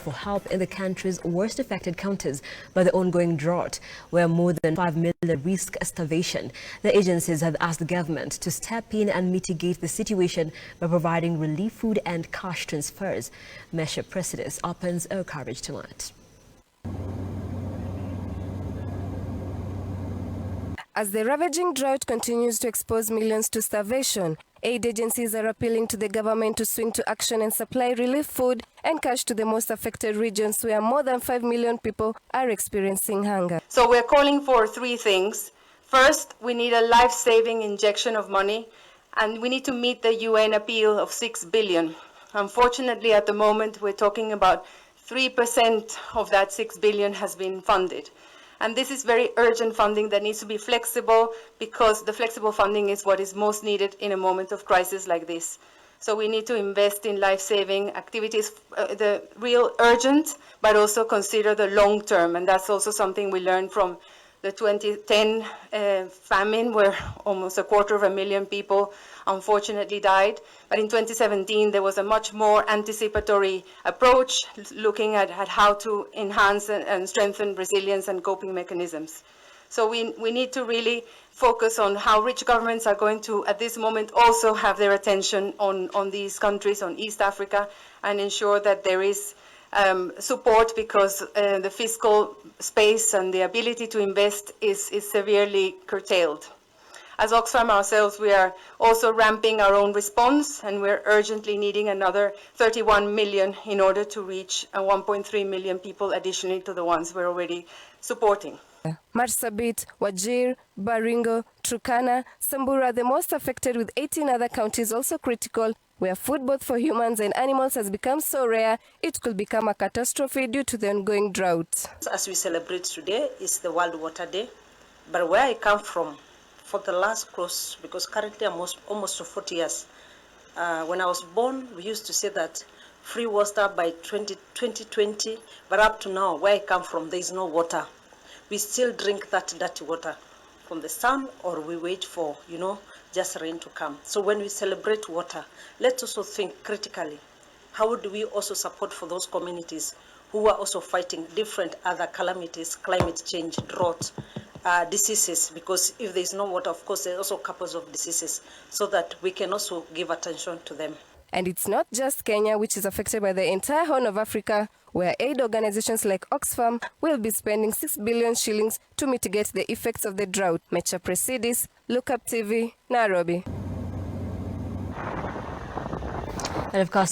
for help in the country's worst affected counties by the ongoing drought, where more than 5 million risk starvation. The agencies have asked the government to step in and mitigate the situation by providing relief food and cash transfers. Measure President opens our coverage tonight. As the ravaging drought continues to expose millions to starvation, aid agencies are appealing to the government to swing to action and supply relief food and cash to the most affected regions where more than 5 million people are experiencing hunger. So we're calling for three things. First, we need a life-saving injection of money, and we need to meet the UN appeal of 6 billion. Unfortunately, at the moment, we're talking about 3% of that 6 billion has been funded. And this is very urgent funding that needs to be flexible, because the flexible funding is what is most needed in a moment of crisis like this. So we need to invest in life-saving activities, the real urgent, but also consider the long term. And that's also something we learned from the 2010 famine, where almost 250,000 people unfortunately died. But in 2017, there was a much more anticipatory approach, looking at how to enhance and strengthen resilience and coping mechanisms. So we need to really focus on how rich governments are going to, at this moment, also have their attention on these countries, on East Africa, and ensure that there is support, because the fiscal space and the ability to invest is severely curtailed. As Oxfam ourselves, we are also ramping our own response, and we're urgently needing another 31 million in order to reach 1.3 million people additionally to the ones we're already supporting. Marsabit, Wajir, Baringo, Turkana, Samburu are the most affected, with 18 other counties also critical, where food both for humans and animals has become so rare it could become a catastrophe due to the ongoing drought. As we celebrate today is the World Water Day, but where I come from, for the last close, because currently I'm almost 40 years, when I was born, we used to say that free water by 2020, but up to now, where I come from, there is no water. We still drink that dirty water from the sun, or we wait for, just rain to come. So when we celebrate water, let's also think critically. How do we also support for those communities who are also fighting different other calamities, climate change, drought, diseases? Because if there is no water, of course, there are also couples of diseases, so that we can also give attention to them. And it's not just Kenya, which is affected by the entire Horn of Africa, where aid organizations like Oxfam will be spending 6 billion shillings to mitigate the effects of the drought. Mecha Presidis, Look Up TV, Nairobi. And of course,